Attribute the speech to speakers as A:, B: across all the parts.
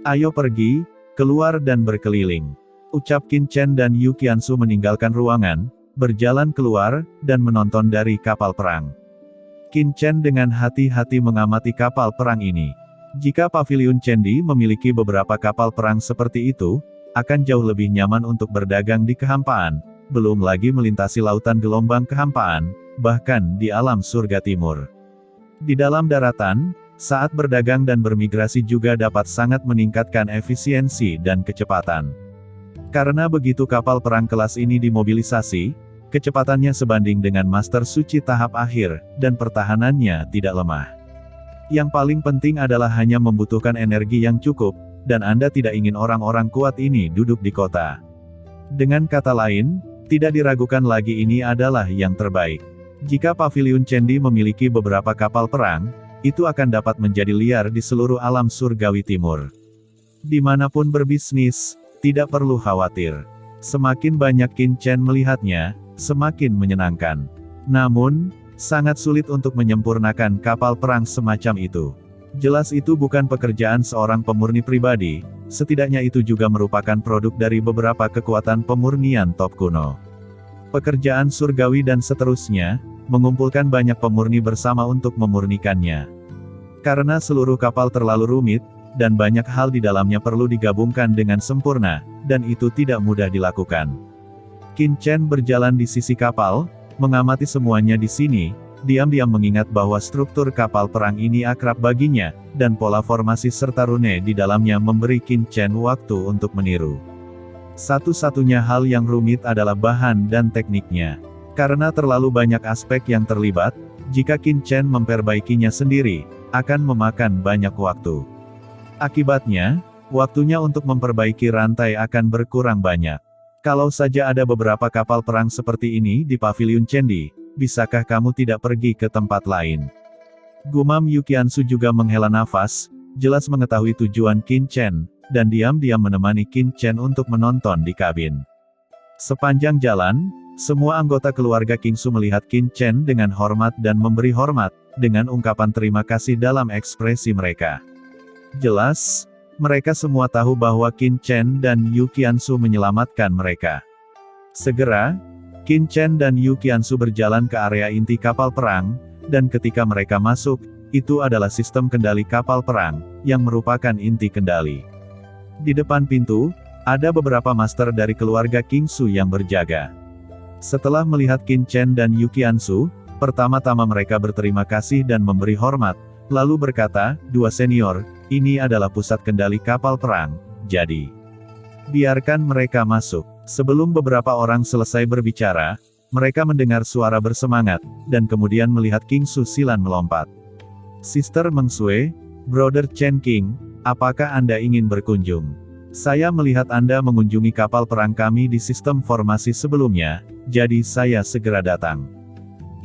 A: Ayo pergi, keluar dan berkeliling. Ucap Qin Chen dan Yu Qiansu meninggalkan ruangan, berjalan keluar, dan menonton dari kapal perang. Qin Chen dengan hati-hati mengamati kapal perang ini. Jika paviliun Chendi memiliki beberapa kapal perang seperti itu, akan jauh lebih nyaman untuk berdagang di kehampaan, belum lagi melintasi lautan gelombang kehampaan, bahkan di alam surga timur. Di dalam daratan, saat berdagang dan bermigrasi juga dapat sangat meningkatkan efisiensi dan kecepatan. Karena begitu kapal perang kelas ini dimobilisasi, kecepatannya sebanding dengan Master Suci tahap akhir, dan pertahanannya tidak lemah. Yang paling penting adalah hanya membutuhkan energi yang cukup, dan Anda tidak ingin orang-orang kuat ini duduk di kota. Dengan kata lain, tidak diragukan lagi ini adalah yang terbaik. Jika paviliun Chendi memiliki beberapa kapal perang, itu akan dapat menjadi liar di seluruh alam surgawi timur. Dimanapun berbisnis, tidak perlu khawatir. Semakin banyak Qin Chen melihatnya, semakin menyenangkan. Namun, sangat sulit untuk menyempurnakan kapal perang semacam itu. Jelas itu bukan pekerjaan seorang pemurni pribadi, setidaknya itu juga merupakan produk dari beberapa kekuatan pemurnian top kuno. Pekerjaan surgawi dan seterusnya, mengumpulkan banyak pemurni bersama untuk memurnikannya. Karena seluruh kapal terlalu rumit, dan banyak hal di dalamnya perlu digabungkan dengan sempurna, dan itu tidak mudah dilakukan. Qin Chen berjalan di sisi kapal, mengamati semuanya di sini, diam-diam mengingat bahwa struktur kapal perang ini akrab baginya, dan pola formasi serta rune di dalamnya memberi Qin Chen waktu untuk meniru. Satu-satunya hal yang rumit adalah bahan dan tekniknya. Karena terlalu banyak aspek yang terlibat, jika Qin Chen memperbaikinya sendiri, akan memakan banyak waktu. Akibatnya, waktunya untuk memperbaiki rantai akan berkurang banyak. Kalau saja ada beberapa kapal perang seperti ini di paviliun Chendi, bisakah kamu tidak pergi ke tempat lain? Gumam Yu Qiansu juga menghela nafas, jelas mengetahui tujuan Qin Chen, dan diam-diam menemani Qin Chen untuk menonton di kabin. Sepanjang jalan, semua anggota keluarga Kingsu melihat Qin Chen dengan hormat dan memberi hormat, dengan ungkapan terima kasih dalam ekspresi mereka. Jelas, mereka semua tahu bahwa Qin Chen dan Yu Qiansu menyelamatkan mereka. Segera, Qin Chen dan Yu Qiansu berjalan ke area inti kapal perang, dan ketika mereka masuk, itu adalah sistem kendali kapal perang, yang merupakan inti kendali. Di depan pintu, ada beberapa master dari keluarga Kingsu yang berjaga. Setelah melihat Qin Chen dan Yu Qiansu, pertama-tama mereka berterima kasih dan memberi hormat, lalu berkata, "Dua senior, ini adalah pusat kendali kapal perang, jadi biarkan mereka masuk." Sebelum beberapa orang selesai berbicara, mereka mendengar suara bersemangat, dan kemudian melihat Kingsu Silan melompat. "Sister Meng Sui, Brother Chen King, apakah Anda ingin berkunjung? Saya melihat Anda mengunjungi kapal perang kami di sistem formasi sebelumnya, jadi saya segera datang.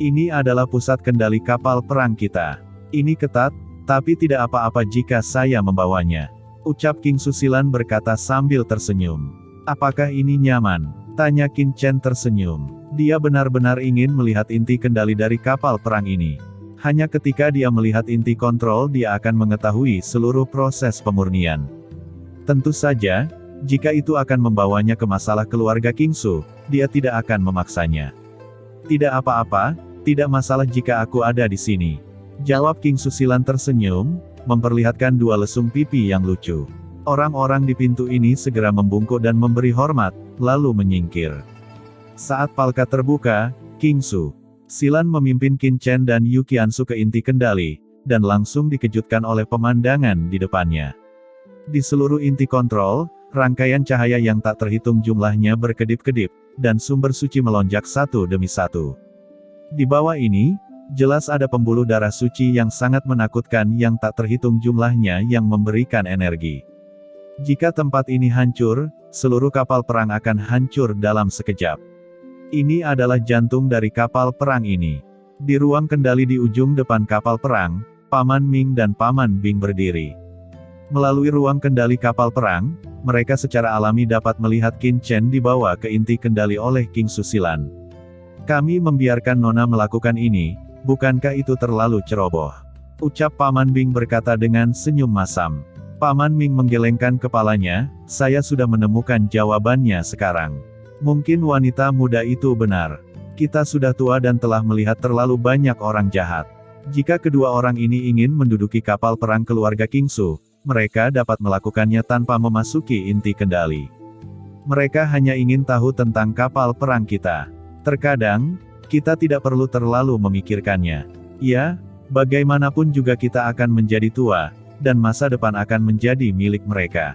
A: Ini adalah pusat kendali kapal perang kita. Ini ketat, tapi tidak apa-apa jika saya membawanya," ucap Kingsu Silan berkata sambil tersenyum. "Apakah ini nyaman?" tanya Qin Chen tersenyum. Dia benar-benar ingin melihat inti kendali dari kapal perang ini. Hanya ketika dia melihat inti kontrol dia akan mengetahui seluruh proses pemurnian. Tentu saja, jika itu akan membawanya ke masalah keluarga Kingsu, dia tidak akan memaksanya. "Tidak apa-apa, tidak masalah jika aku ada di sini," jawab Kingsu Silan tersenyum, memperlihatkan dua lesung pipi yang lucu. Orang-orang di pintu ini segera membungkuk dan memberi hormat, lalu menyingkir. Saat palka terbuka, Kingsu Silan memimpin Qin Chen dan Yu Qiansu ke inti kendali, dan langsung dikejutkan oleh pemandangan di depannya. Di seluruh inti kontrol, rangkaian cahaya yang tak terhitung jumlahnya berkedip-kedip, dan sumber suci melonjak satu demi satu. Di bawah ini, jelas ada pembuluh darah suci yang sangat menakutkan yang tak terhitung jumlahnya yang memberikan energi. Jika tempat ini hancur, seluruh kapal perang akan hancur dalam sekejap. Ini adalah jantung dari kapal perang ini. Di ruang kendali di ujung depan kapal perang, Paman Ming dan Paman Bing berdiri. Melalui ruang kendali kapal perang, mereka secara alami dapat melihat Qin Chen dibawa ke inti kendali oleh Kingsu Silan. "Kami membiarkan Nona melakukan ini, bukankah itu terlalu ceroboh?" ucap Paman Bing berkata dengan senyum masam. Paman Ming menggelengkan kepalanya, saya sudah menemukan jawabannya sekarang. Mungkin wanita muda itu benar. Kita sudah tua dan telah melihat terlalu banyak orang jahat. Jika kedua orang ini ingin menduduki kapal perang keluarga Kingsu, mereka dapat melakukannya tanpa memasuki inti kendali. Mereka hanya ingin tahu tentang kapal perang kita. Terkadang, kita tidak perlu terlalu memikirkannya. Ya, bagaimanapun juga kita akan menjadi tua, dan masa depan akan menjadi milik mereka.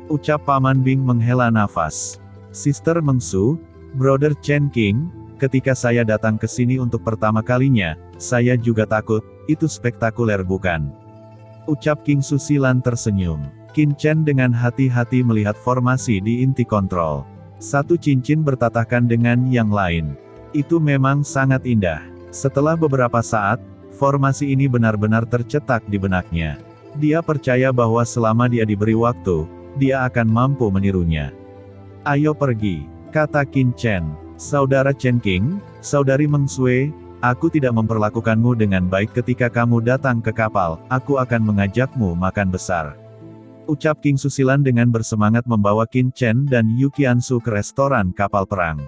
A: Ucap Paman Bing menghela nafas. Sister Mengsu, Brother Chen King, ketika saya datang ke sini untuk pertama kalinya, saya juga takut, itu spektakuler bukan? Ucap King Susilan tersenyum. Qin Chen dengan hati-hati melihat formasi di inti kontrol. Satu cincin bertatahkan dengan yang lain. Itu memang sangat indah. Setelah beberapa saat, formasi ini benar-benar tercetak di benaknya. Dia percaya bahwa selama dia diberi waktu, dia akan mampu menirunya. Ayo pergi, kata Qin Chen. Saudara Chen King, saudari Meng Sui, aku tidak memperlakukanmu dengan baik ketika kamu datang ke kapal, aku akan mengajakmu makan besar. Ucap King Susilan dengan bersemangat membawa Qin Chen dan Yu Qiansu ke restoran kapal perang.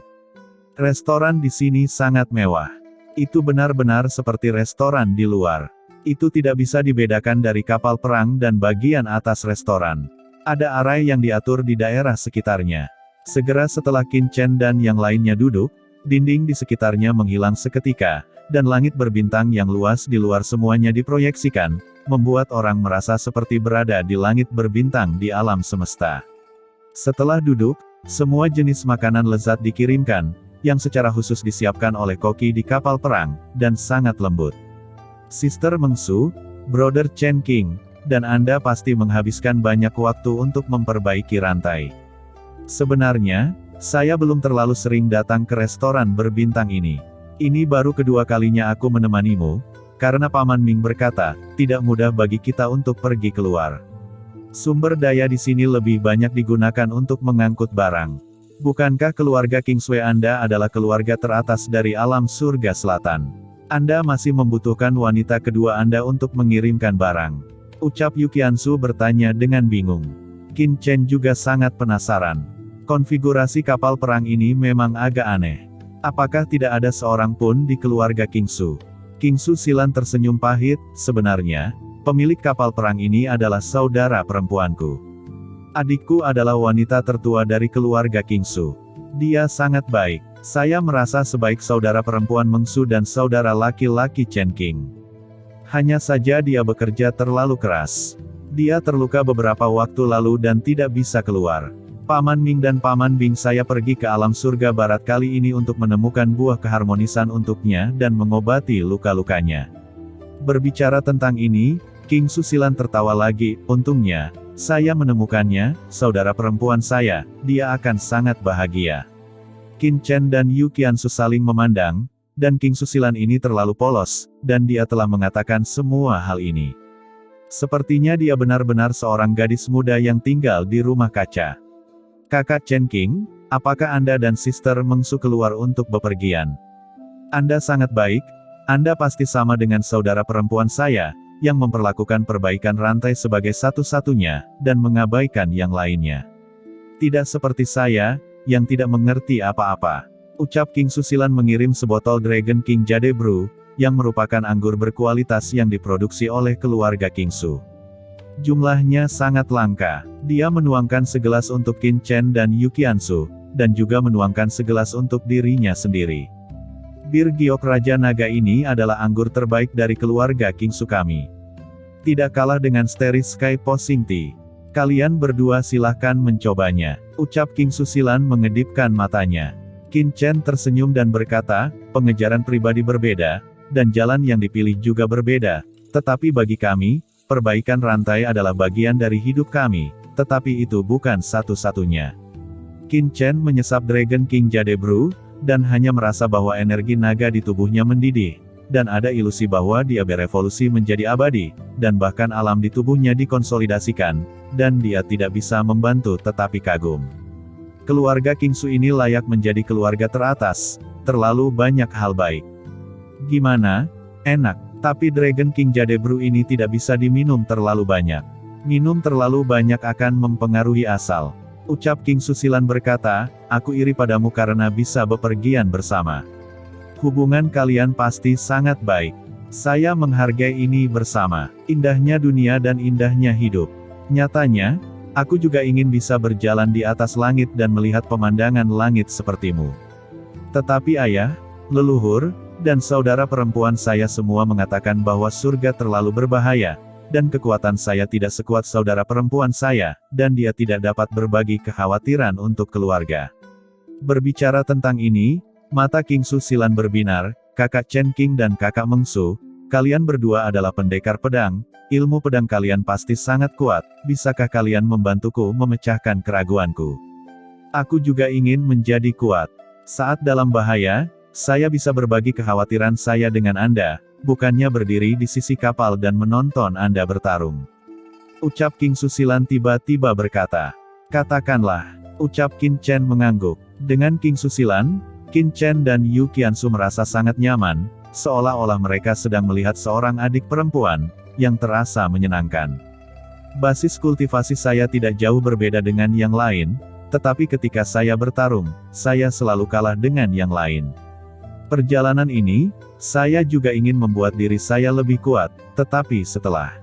A: Restoran di sini sangat mewah. Itu benar-benar seperti restoran di luar. Itu tidak bisa dibedakan dari kapal perang dan bagian atas restoran. Ada arai yang diatur di daerah sekitarnya. Segera setelah Qin Chen dan yang lainnya duduk, dinding di sekitarnya menghilang seketika, dan langit berbintang yang luas di luar semuanya diproyeksikan, membuat orang merasa seperti berada di langit berbintang di alam semesta. Setelah duduk, semua jenis makanan lezat dikirimkan, yang secara khusus disiapkan oleh koki di kapal perang, dan sangat lembut. Sister Mengsu, Brother Chen King, dan Anda pasti menghabiskan banyak waktu untuk memperbaiki rantai. Sebenarnya, saya belum terlalu sering datang ke restoran berbintang ini. Ini baru kedua kalinya aku menemanimu, karena Paman Ming berkata, tidak mudah bagi kita untuk pergi keluar. Sumber daya di sini lebih banyak digunakan untuk mengangkut barang. Bukankah keluarga King Sui Anda adalah keluarga teratas dari alam surga selatan? Anda masih membutuhkan wanita kedua Anda untuk mengirimkan barang. Ucap Yu Qiansu bertanya dengan bingung. Qin Chen juga sangat penasaran. Konfigurasi kapal perang ini memang agak aneh. Apakah tidak ada seorang pun di keluarga Kingsu? King Susilan tersenyum pahit, sebenarnya, pemilik kapal perang ini adalah saudara perempuanku. Adikku adalah wanita tertua dari keluarga Kingsu. Dia sangat baik. Saya merasa sebaik saudara perempuan Mengsu dan saudara laki-laki Chen King. Hanya saja dia bekerja terlalu keras. Dia terluka beberapa waktu lalu dan tidak bisa keluar. Paman Ming dan Paman Bing saya pergi ke alam surga barat kali ini untuk menemukan buah keharmonisan untuknya dan mengobati luka-lukanya. Berbicara tentang ini, King Susilan tertawa lagi, untungnya, saya menemukannya, saudara perempuan saya, dia akan sangat bahagia. Qin Chen dan Yu Qiansu saling memandang, dan King Susilan ini terlalu polos, dan dia telah mengatakan semua hal ini. Sepertinya dia benar-benar seorang gadis muda yang tinggal di rumah kaca. Kakak Chen King, apakah Anda dan Sister Mengsu keluar untuk bepergian? Anda sangat baik, Anda pasti sama dengan saudara perempuan saya, yang memperlakukan perbaikan rantai sebagai satu-satunya, dan mengabaikan yang lainnya. Tidak seperti saya, yang tidak mengerti apa-apa. Ucap King Susilan mengirim sebotol Dragon King Jade Brew, yang merupakan anggur berkualitas yang diproduksi oleh keluarga Kingsu. Jumlahnya sangat langka. Dia menuangkan segelas untuk Qin Chen dan Yu Qiansu, dan juga menuangkan segelas untuk dirinya sendiri. Bir giok Raja Naga ini adalah anggur terbaik dari keluarga Kingsu kami. Tidak kalah dengan Starry Sky Posing Tea. Kalian berdua silahkan mencobanya. Ucap King Susilan mengedipkan matanya. Qin Chen tersenyum dan berkata, pengejaran pribadi berbeda, dan jalan yang dipilih juga berbeda. Tetapi bagi kami, perbaikan rantai adalah bagian dari hidup kami, tetapi itu bukan satu-satunya. Qin Chen menyesap Dragon King Jade Brew, dan hanya merasa bahwa energi naga di tubuhnya mendidih, dan ada ilusi bahwa dia berevolusi menjadi abadi, dan bahkan alam di tubuhnya dikonsolidasikan, dan dia tidak bisa membantu tetapi kagum. Keluarga Kingsu ini layak menjadi keluarga teratas, terlalu banyak hal baik. Gimana? Enak, tapi Dragon King Jade Brew ini tidak bisa diminum terlalu banyak. Minum terlalu banyak akan mempengaruhi asal. Ucap King Susilan berkata, aku iri padamu karena bisa bepergian bersama. Hubungan kalian pasti sangat baik. Saya menghargai ini bersama. Indahnya dunia dan indahnya hidup. Nyatanya, aku juga ingin bisa berjalan di atas langit dan melihat pemandangan langit sepertimu. Tetapi ayah, leluhur, dan saudara perempuan saya semua mengatakan bahwa surga terlalu berbahaya, dan kekuatan saya tidak sekuat saudara perempuan saya, dan dia tidak dapat berbagi kekhawatiran untuk keluarga. Berbicara tentang ini, mata King Susilan berbinar, kakak Chen King dan kakak Mengsu, kalian berdua adalah pendekar pedang, ilmu pedang kalian pasti sangat kuat, bisakah kalian membantuku memecahkan keraguanku? Aku juga ingin menjadi kuat. Saat dalam bahaya, saya bisa berbagi kekhawatiran saya dengan Anda, bukannya berdiri di sisi kapal dan menonton Anda bertarung. Ucap King Susilan tiba-tiba berkata. Katakanlah, ucap Qin Chen mengangguk. Dengan King Susilan, Qin Chen dan Yu Qiansu merasa sangat nyaman, seolah-olah mereka sedang melihat seorang adik perempuan, yang terasa menyenangkan. Basis kultivasi saya tidak jauh berbeda dengan yang lain, tetapi ketika saya bertarung, saya selalu kalah dengan yang lain. Perjalanan ini, saya juga ingin membuat diri saya lebih kuat, tetapi setelah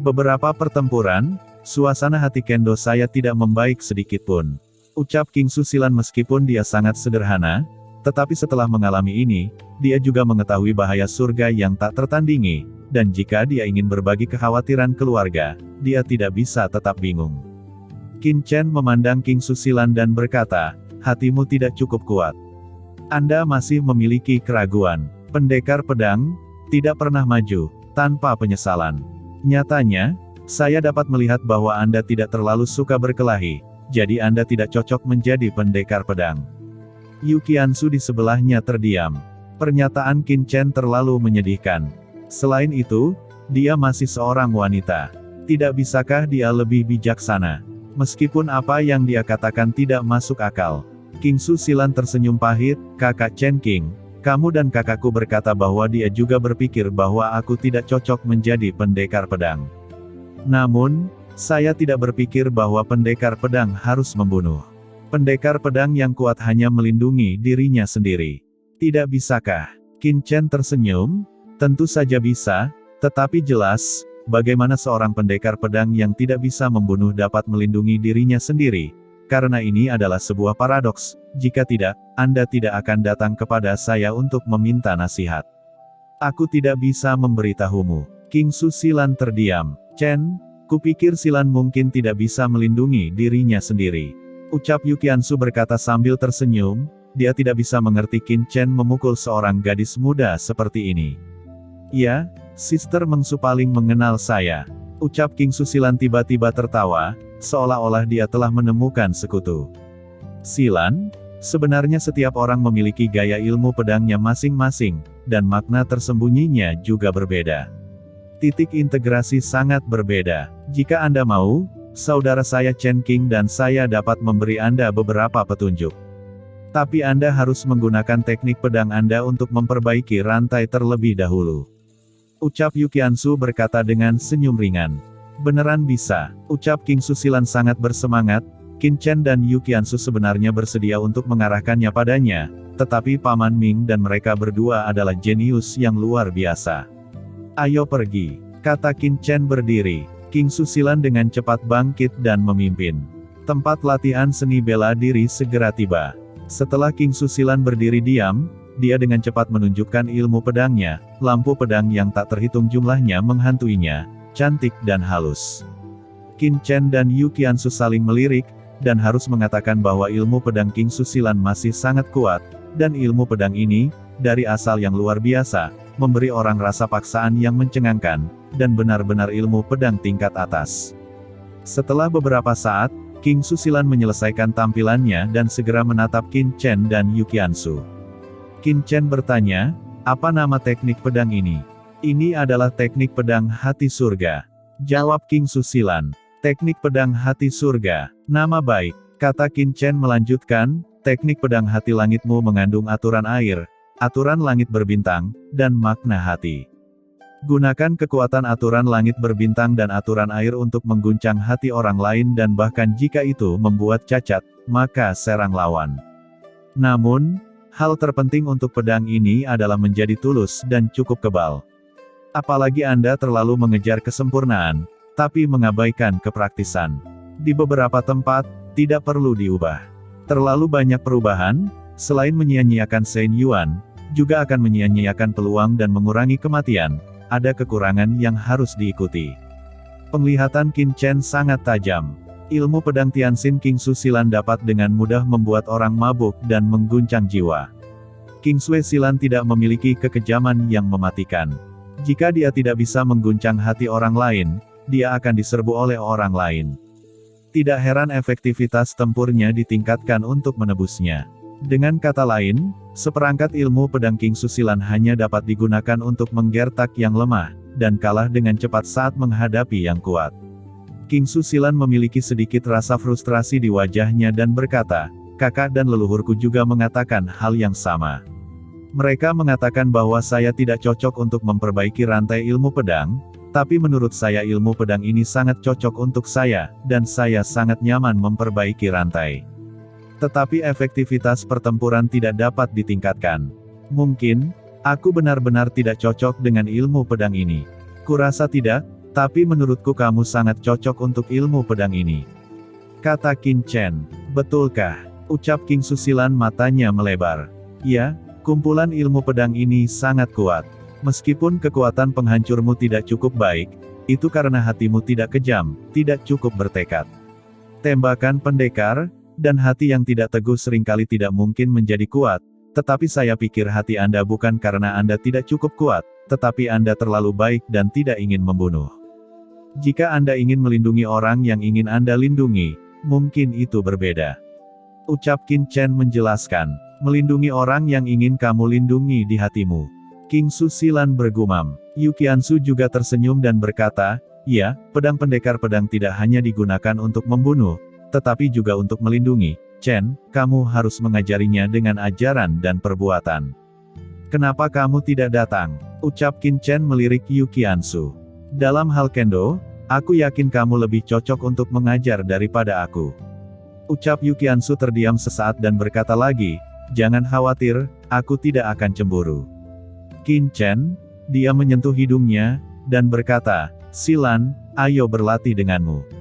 A: beberapa pertempuran, suasana hati kendo saya tidak membaik sedikit pun. Ucap King Susilan meskipun dia sangat sederhana, tetapi setelah mengalami ini, dia juga mengetahui bahaya surga yang tak tertandingi, dan jika dia ingin berbagi kekhawatiran keluarga, dia tidak bisa tetap bingung. Qin Chen memandang King Susilan dan berkata, hatimu tidak cukup kuat. Anda masih memiliki keraguan. Pendekar pedang, tidak pernah maju, tanpa penyesalan. Nyatanya, saya dapat melihat bahwa Anda tidak terlalu suka berkelahi, jadi Anda tidak cocok menjadi pendekar pedang. Yu Qiansu di sebelahnya terdiam. Pernyataan Qin Chen terlalu menyedihkan. Selain itu, dia masih seorang wanita. Tidak bisakah dia lebih bijaksana? Meskipun apa yang dia katakan tidak masuk akal. King Susilan tersenyum pahit, kakak Chen King. Kamu dan kakakku berkata bahwa dia juga berpikir bahwa aku tidak cocok menjadi pendekar pedang. Namun, saya tidak berpikir bahwa pendekar pedang harus membunuh. Pendekar pedang yang kuat hanya melindungi dirinya sendiri. Tidak bisakah? Qin Chen tersenyum, tentu saja bisa, tetapi jelas, bagaimana seorang pendekar pedang yang tidak bisa membunuh dapat melindungi dirinya sendiri? Karena ini adalah sebuah paradoks, jika tidak, Anda tidak akan datang kepada saya untuk meminta nasihat. Aku tidak bisa memberitahumu. King Susilan terdiam. Chen, kupikir Silan mungkin tidak bisa melindungi dirinya sendiri. Ucap Yu Qiansu berkata sambil tersenyum, dia tidak bisa mengerti Qin Chen memukul seorang gadis muda seperti ini. Ya, Sister Mengsu paling mengenal saya. Ucap King Susilan tiba-tiba tertawa, seolah-olah dia telah menemukan sekutu. Silan, sebenarnya setiap orang memiliki gaya ilmu pedangnya masing-masing, dan makna tersembunyinya juga berbeda. Titik integrasi sangat berbeda. Jika Anda mau, saudara saya Chen King dan saya dapat memberi Anda beberapa petunjuk. Tapi Anda harus menggunakan teknik pedang Anda untuk memperbaiki rantai terlebih dahulu. Ucap Yu Qiansu berkata dengan senyum ringan. Beneran bisa, ucap King Susilan sangat bersemangat. Qin Chen dan Yu Qiansu sebenarnya bersedia untuk mengarahkannya padanya, tetapi Paman Ming dan mereka berdua adalah jenius yang luar biasa. Ayo pergi, kata Qin Chen berdiri. King Susilan dengan cepat bangkit dan memimpin. Tempat latihan seni bela diri segera tiba. Setelah King Susilan berdiri diam, dia dengan cepat menunjukkan ilmu pedangnya, lampu pedang yang tak terhitung jumlahnya menghantuinya, cantik dan halus. Qin Chen dan Yu Qiansu saling melirik, dan harus mengatakan bahwa ilmu pedang King Susilan masih sangat kuat, dan ilmu pedang ini, dari asal yang luar biasa, memberi orang rasa paksaan yang mencengangkan, dan benar-benar ilmu pedang tingkat atas. Setelah beberapa saat, King Susilan menyelesaikan tampilannya dan segera menatap Qin Chen dan Yu Qiansu. Qin Chen bertanya, apa nama teknik pedang ini? Ini adalah teknik pedang hati surga. Jawab King Susilan. Teknik pedang hati surga. Nama baik. Kata Qin Chen melanjutkan, teknik pedang hati langitmu mengandung aturan air, aturan langit berbintang, dan makna hati. Gunakan kekuatan aturan langit berbintang dan aturan air untuk mengguncang hati orang lain dan bahkan jika itu membuat cacat, maka serang lawan. Namun, hal terpenting untuk pedang ini adalah menjadi tulus dan cukup kebal. Apalagi Anda terlalu mengejar kesempurnaan, tapi mengabaikan kepraktisan. Di beberapa tempat, tidak perlu diubah. Terlalu banyak perubahan, selain menyia-nyiakan Shen Yuan, juga akan menyia-nyiakan peluang dan mengurangi kematian. Ada kekurangan yang harus diikuti. Penglihatan Qin Chen sangat tajam. Ilmu pedang Tianxin King Su Silan dapat dengan mudah membuat orang mabuk dan mengguncang jiwa. King Sui Silan tidak memiliki kekejaman yang mematikan. Jika dia tidak bisa mengguncang hati orang lain, dia akan diserbu oleh orang lain. Tidak heran efektivitas tempurnya ditingkatkan untuk menebusnya. Dengan kata lain, seperangkat ilmu pedang King Su Silan hanya dapat digunakan untuk menggertak yang lemah, dan kalah dengan cepat saat menghadapi yang kuat. King Su Silan memiliki sedikit rasa frustrasi di wajahnya dan berkata, kakak dan leluhurku juga mengatakan hal yang sama. Mereka mengatakan bahwa saya tidak cocok untuk memperbaiki rantai ilmu pedang, tapi menurut saya ilmu pedang ini sangat cocok untuk saya, dan saya sangat nyaman memperbaiki rantai. Tetapi efektivitas pertempuran tidak dapat ditingkatkan. Mungkin, aku benar-benar tidak cocok dengan ilmu pedang ini. Kurasa tidak, tapi menurutku kamu sangat cocok untuk ilmu pedang ini. Kata Qin Chen. Betulkah? Ucap King Su Silan matanya melebar. Ya, kumpulan ilmu pedang ini sangat kuat. Meskipun kekuatan penghancurmu tidak cukup baik, itu karena hatimu tidak kejam, tidak cukup bertekad. Tembakan pendekar, dan hati yang tidak teguh seringkali tidak mungkin menjadi kuat, tetapi saya pikir hati Anda bukan karena Anda tidak cukup kuat, tetapi Anda terlalu baik dan tidak ingin membunuh. Jika Anda ingin melindungi orang yang ingin Anda lindungi, mungkin itu berbeda. Ucap Qin Chen menjelaskan, melindungi orang yang ingin kamu lindungi di hatimu. King Su Silan bergumam. Yu Qiansu juga tersenyum dan berkata, ya, pedang pendekar pedang tidak hanya digunakan untuk membunuh, tetapi juga untuk melindungi. Chen, kamu harus mengajarinya dengan ajaran dan perbuatan. Kenapa kamu tidak datang? Ucap Qin Chen melirik Yu Qiansu. Dalam hal kendo, aku yakin kamu lebih cocok untuk mengajar daripada aku. Ucap Yu Qiansu terdiam sesaat dan berkata lagi, jangan khawatir, aku tidak akan cemburu. Qin Chen, dia menyentuh hidungnya, dan berkata, Silan, ayo berlatih denganmu.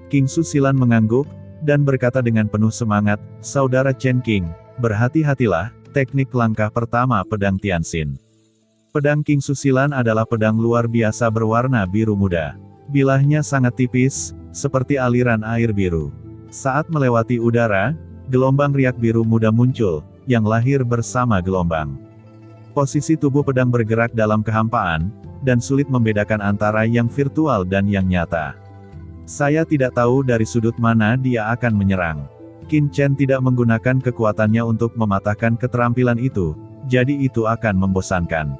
A: King Su Silan mengangguk, dan berkata dengan penuh semangat, saudara Chen King, berhati-hatilah, teknik langkah pertama pedang Tianxin. Pedang King Su Silan adalah pedang luar biasa berwarna biru muda. Bilahnya sangat tipis, seperti aliran air biru. Saat melewati udara, gelombang riak biru muda muncul, yang lahir bersama gelombang. Posisi tubuh pedang bergerak dalam kehampaan, dan sulit membedakan antara yang virtual dan yang nyata. Saya tidak tahu dari sudut mana dia akan menyerang. Qin Chen tidak menggunakan kekuatannya untuk mematahkan keterampilan itu, jadi itu akan membosankan.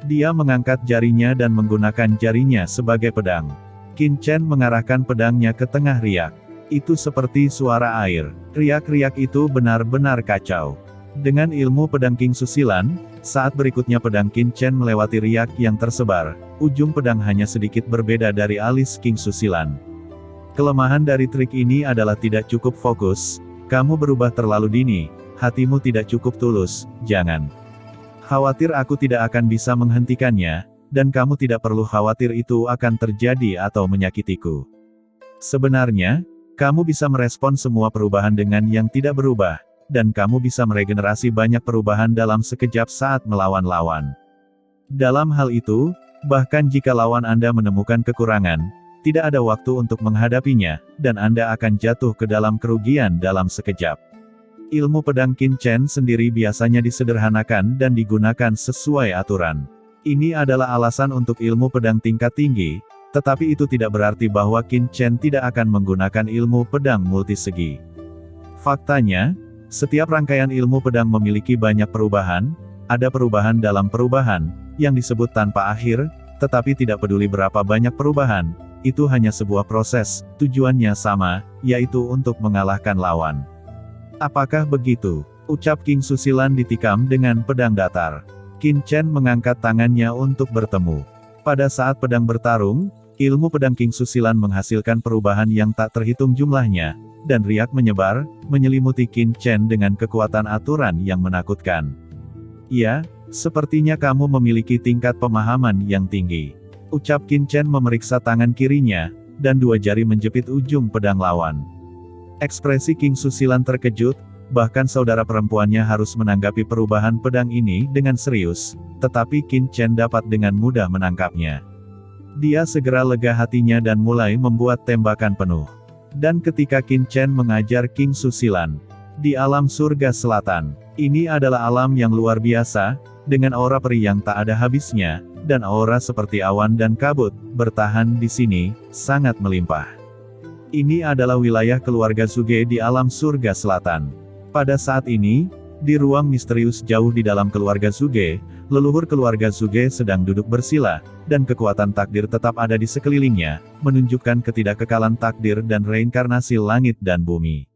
A: Dia mengangkat jarinya dan menggunakan jarinya sebagai pedang. Qin Chen mengarahkan pedangnya ke tengah riak. Itu seperti suara air. Riak-riak itu benar-benar kacau. Dengan ilmu pedang King Su Silan, saat berikutnya pedang Qin Chen melewati riak yang tersebar, ujung pedang hanya sedikit berbeda dari alis King Su Silan. Kelemahan dari trik ini adalah tidak cukup fokus, kamu berubah terlalu dini, hatimu tidak cukup tulus, jangan khawatir aku tidak akan bisa menghentikannya, dan kamu tidak perlu khawatir itu akan terjadi atau menyakitiku. Sebenarnya, kamu bisa merespon semua perubahan dengan yang tidak berubah, dan kamu bisa meregenerasi banyak perubahan dalam sekejap saat melawan lawan. Dalam hal itu, bahkan jika lawan Anda menemukan kekurangan, tidak ada waktu untuk menghadapinya, dan Anda akan jatuh ke dalam kerugian dalam sekejap. Ilmu pedang Qin Chen sendiri biasanya disederhanakan dan digunakan sesuai aturan. Ini adalah alasan untuk ilmu pedang tingkat tinggi, tetapi itu tidak berarti bahwa Qin Chen tidak akan menggunakan ilmu pedang multisegi. Faktanya, setiap rangkaian ilmu pedang memiliki banyak perubahan, ada perubahan dalam perubahan, yang disebut tanpa akhir, tetapi tidak peduli berapa banyak perubahan, itu hanya sebuah proses, tujuannya sama, yaitu untuk mengalahkan lawan. Apakah begitu? Ucap King Su Silan ditikam dengan pedang datar. Qin Chen mengangkat tangannya untuk bertemu. Pada saat pedang bertarung, ilmu pedang King Susilan menghasilkan perubahan yang tak terhitung jumlahnya, dan riak menyebar, menyelimuti Qin Chen dengan kekuatan aturan yang menakutkan. Ya, sepertinya kamu memiliki tingkat pemahaman yang tinggi. Ucap Qin Chen memeriksa tangan kirinya, dan dua jari menjepit ujung pedang lawan. Ekspresi King Susilan terkejut, bahkan saudara perempuannya harus menanggapi perubahan pedang ini dengan serius, tetapi Qin Chen dapat dengan mudah menangkapnya. Dia segera lega hatinya dan mulai membuat tembakan penuh. Dan ketika Qin Chen mengajar King Susilan di alam surga selatan, ini adalah alam yang luar biasa, dengan aura peri yang tak ada habisnya, dan aura seperti awan dan kabut, bertahan di sini, sangat melimpah. Ini adalah wilayah keluarga Suge di alam surga selatan. Pada saat ini, di ruang misterius jauh di dalam keluarga Suge, leluhur keluarga Suge sedang duduk bersila, dan kekuatan takdir tetap ada di sekelilingnya, menunjukkan ketidakkekalan takdir dan reinkarnasi langit dan bumi.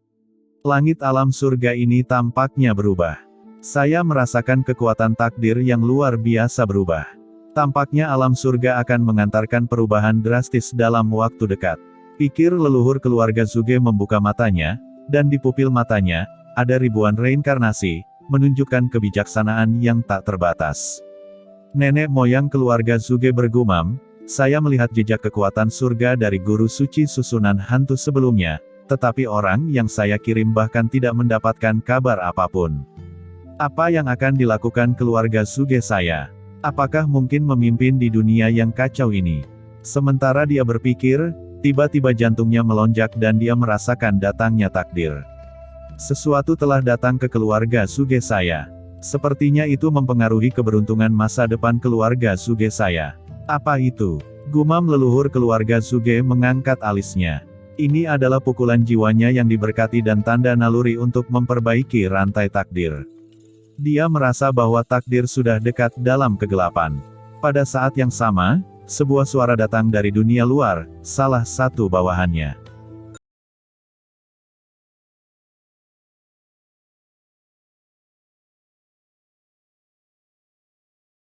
A: Langit alam surga ini tampaknya berubah. Saya merasakan kekuatan takdir yang luar biasa berubah. Tampaknya alam surga akan mengantarkan perubahan drastis dalam waktu dekat. Pikir leluhur keluarga Suge membuka matanya, dan di pupil matanya, ada ribuan reinkarnasi, menunjukkan kebijaksanaan yang tak terbatas. Nenek moyang keluarga Suge bergumam, saya melihat jejak kekuatan surga dari guru suci susunan hantu sebelumnya, tetapi orang yang saya kirim bahkan tidak mendapatkan kabar apapun. Apa yang akan dilakukan keluarga Suge saya? Apakah mungkin memimpin di dunia yang kacau ini? Sementara dia berpikir, tiba-tiba jantungnya melonjak dan dia merasakan datangnya takdir. Sesuatu telah datang ke keluarga Suge saya. Sepertinya itu mempengaruhi keberuntungan masa depan keluarga Suge saya. Apa itu? Gumam leluhur keluarga Suge mengangkat alisnya. Ini adalah pukulan jiwanya yang diberkati dan tanda naluri untuk memperbaiki rantai takdir. Dia merasa bahwa takdir sudah dekat dalam kegelapan. Pada saat yang sama, sebuah suara datang dari dunia luar, salah satu bawahannya.